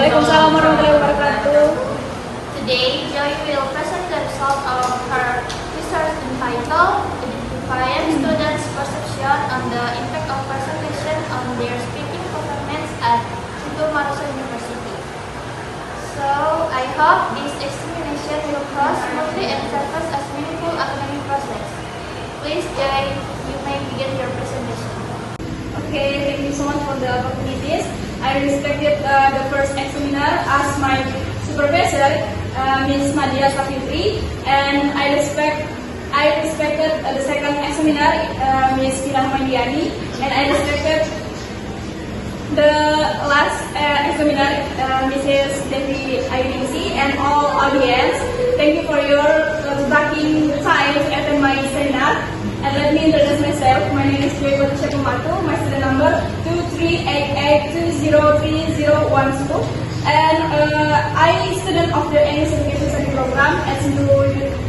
Waalaikumsalam warahmatullahi wabarakatuh. Today, Joy will present the result of her research entitled Identifying Students' Perception on the Impact of Presentation on Their Speaking Performance at Pintu Marusu University. So, I hope this examination will cross smoothly and serve as a meaningful academic process. Please, Joy, you may begin your presentation. Okay, thank you so much for the opportunities. I respected the first examiner as my supervisor, Ms. Nadia Safitri, and I respected the second examiner, Ms. Fira Mandiani, and I respected the last examiner, Mrs. Devi Aidingsi, and all audience. Thank you for your taking time to attend my seminar. And let me introduce myself. My name is Joy Batusha Pematu. My student number 2388203012. And I student of the English Education Study Program at Pintu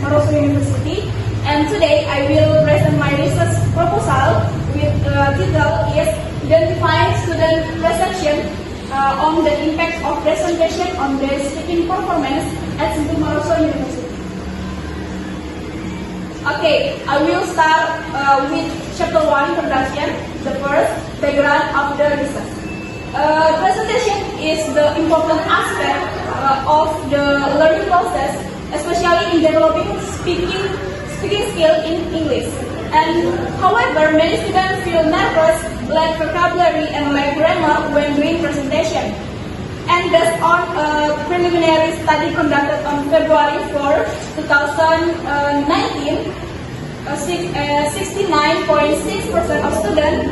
Marusu University. And today I will present my research proposal with title is Identifying Student Perception on the Impact of Presentation on Their Speaking Performance at Pintu Marusu University. Okay, I will start with chapter 1 introduction, the first background of the research. Presentation is the important aspect of the learning process, especially in developing speaking skill in English. And however, many students feel nervous, lack vocabulary, and lack grammar when doing presentation. And based on a preliminary study conducted on February 4, 2019, 69.6% of students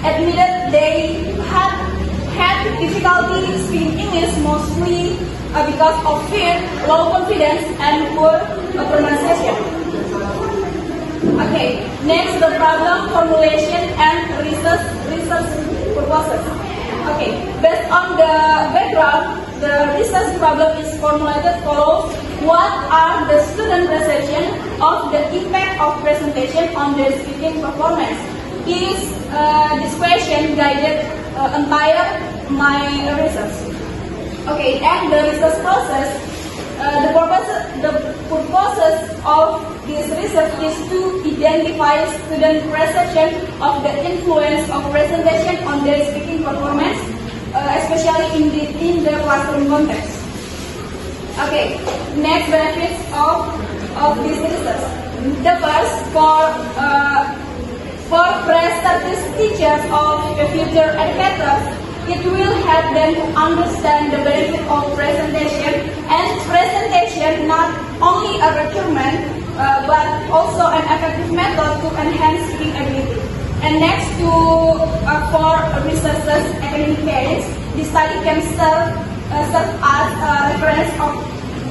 admitted they had difficulty speaking English, mostly because of fear, low confidence, and poor pronunciation. Okay, next the problem formulation and research purposes. Okay, based on the background, the research problem is formulated follows: what are the student perception of the impact of presentation on their speaking performance? This question guided entire my research. Okay, and the research process, the purposes of this research is to identify student perception of the influence of presentation on their speaking performance, especially in the classroom context. Okay, next benefits of this research. The first, for pre-studies teachers of future educators, it will help them to understand the benefit of presentation, and presentation not only a requirement but also an effective method to enhance speaking ability. And next, for researchers' academic careers, the study can serve as a reference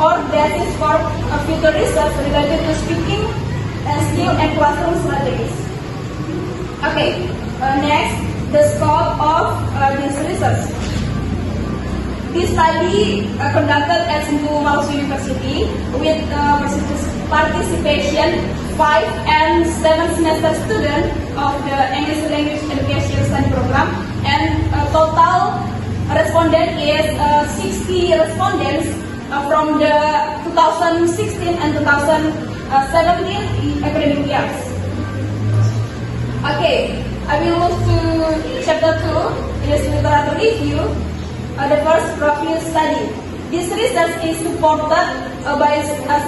or basis for future research related to speaking skill and classroom strategies. Okay, next, the scope of this research. This study conducted at Pintu Marusu University with participation 5 and 7 semester students of the English Language Education Study Program, and total respondent is 60 respondents from the 2016 and 2017 academic years. Okay, I will move to chapter 2, is literature review. The first profile study. This research is supported by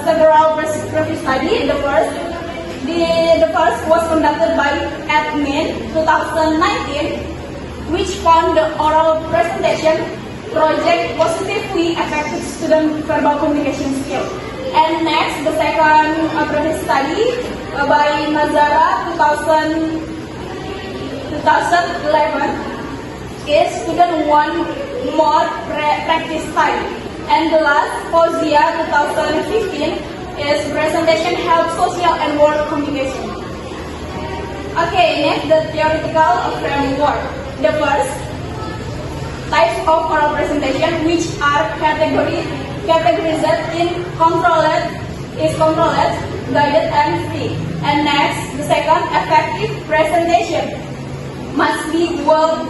several profile study. The first was conducted by admin 2019, which found the oral presentation project positively affected student verbal communication skills. And next, the second profile study by Nazara 2011 is student one more practice time. And the last, Fozia 2015, is presentation help social and work communication. Okay, next, the theoretical framework. The first, types of oral presentation, which are categorized in controlled, guided, and free. And next, the second, effective presentation must be well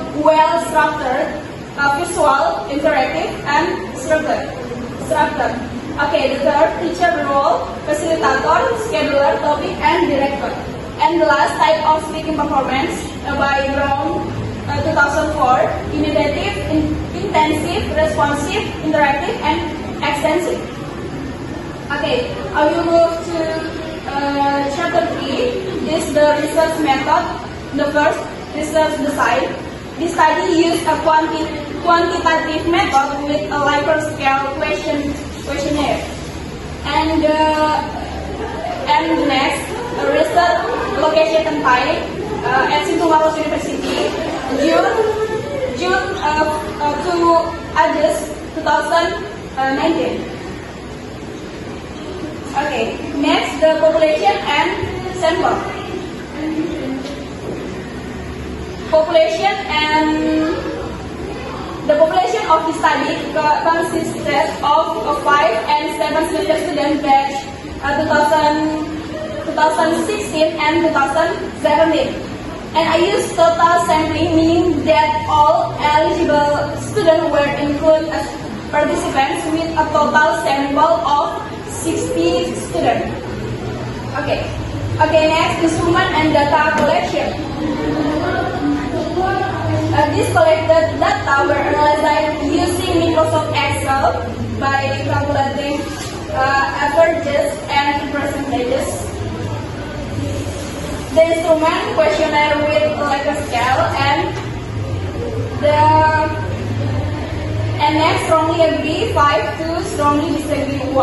structured visual, interactive, and structured. Okay, the third, teacher role, facilitator, scheduler, topic, and director. And the last type of speaking performance by Brown 2004, imitative, intensive, responsive, interactive, and extensive. Okay, I will move to chapter 3. This is the research method. The first, research design. This study used a quantitative method with a Likert scale questionnaire. And next, research location and time at Sintu Maros University, June to August 2019. Okay, next the population and sample. The population of the study consisted of 5 and 7 semester student batch 2016 and 2017. And I used total sampling, meaning that all eligible students were included as participants with a total sample of 60 students. Okay, next, instrument and data collection. These collected data were analyzed using Microsoft Excel by calculating averages and percentages. The instrument questionnaire with Likert scale and next strongly agree 5 to strongly disagree 1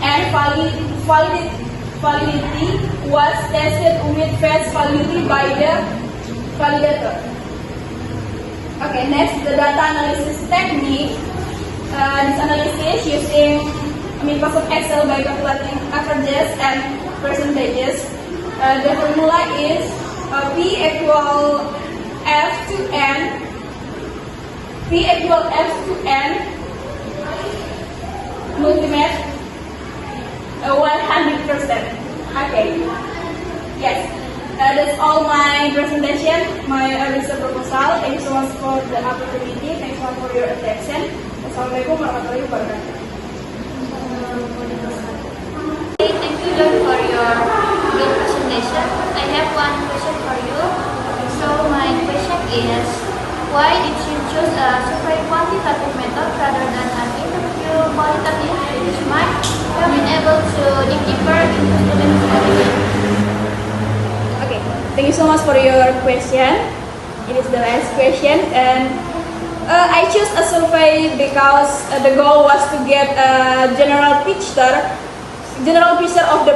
and validity was tested with face validity by the validator. Okay, next the data analysis technique. This analysis using Microsoft Excel by calculating averages and percentages. The formula is P equal F to N multimate 100%. Okay. Yes. That's all my presentation, my research proposal. Thank you so much for the opportunity. Thank you so much for your attention. Assalamualaikum warahmatullahi wabarakatuh. Thank you, John, for your great presentation. I have one question for you. So my question is, why did you choose a super quantitative method rather than an interview qualitative, which might have been able to dig deeper into student study? Okay, thank you so much for your question. It is the last question, and I choose a survey because the goal was to get a general picture of the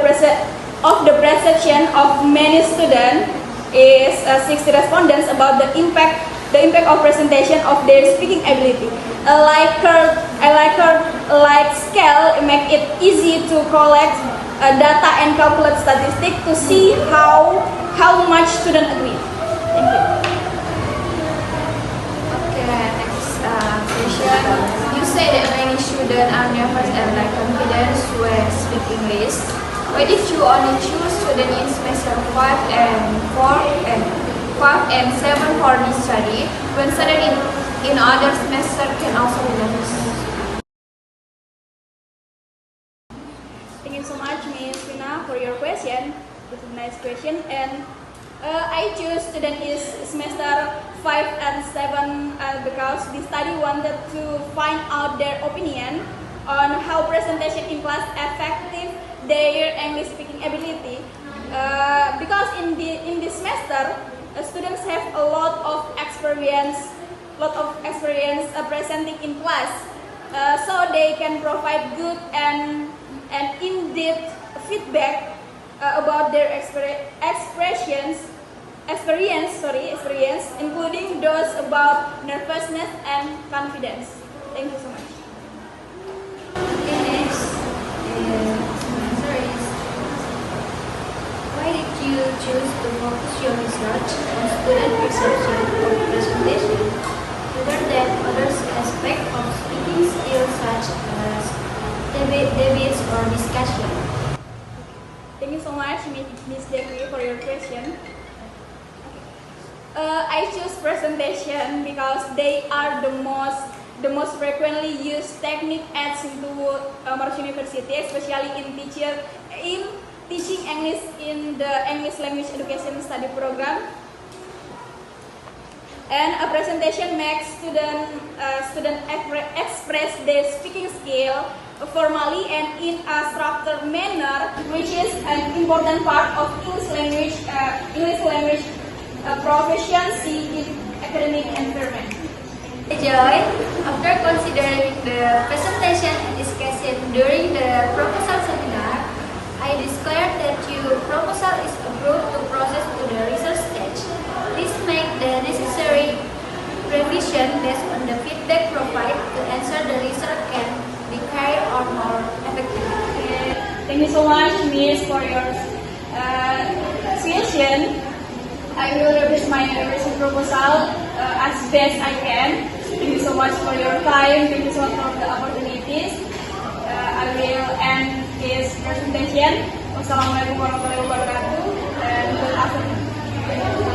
perception of many students is 60 respondents about the impact of presentation of their speaking ability. A Likert scale make it easy to collect data and calculate statistics to see how much students agree. Thank you. Okay, next question. You say that many students are nervous and lack confidence when speaking English. Why did you only choose students in semester 5 and 7 for this study, when students in other semester can also be nervous? Thank you so much, Ms. Vina, for your question. This is a nice question, and I choose student is semester 5 and 7 because the study wanted to find out their opinion on how presentation in class affected their English speaking ability. Because in this semester, students have a lot of experience presenting in class, so they can provide good and in-depth feedback about their experience, including those about nervousness and confidence. Thank you so much. Okay, next answer is, why did you choose to focus your research on student perception of presentation rather than other aspects of speaking skills such as debates or discussion? Thank you so much, Ms. Devi, for your question. I choose presentation because they are the most frequently used technique at Marsh University, especially in teaching English in the English Language Education Study Program. And a presentation makes student express their speaking skill formally and in a structured manner, which is an important part of English language proficiency in academic environment. Joy, after considering the presentation and discussion during the proposal seminar, I declared that your proposal is approved to process to the research stage. Please make the necessary revision based on the feedback provided to ensure the research can be carried on more effectively. Thank you so much, Miss, for your suggestion. I will revise my research proposal as best I can. Thank you so much for your time. Thank you so much for the opportunities. I will end this presentation. Wassalamualaikum warahmatullahi wabarakatuh. And good afternoon.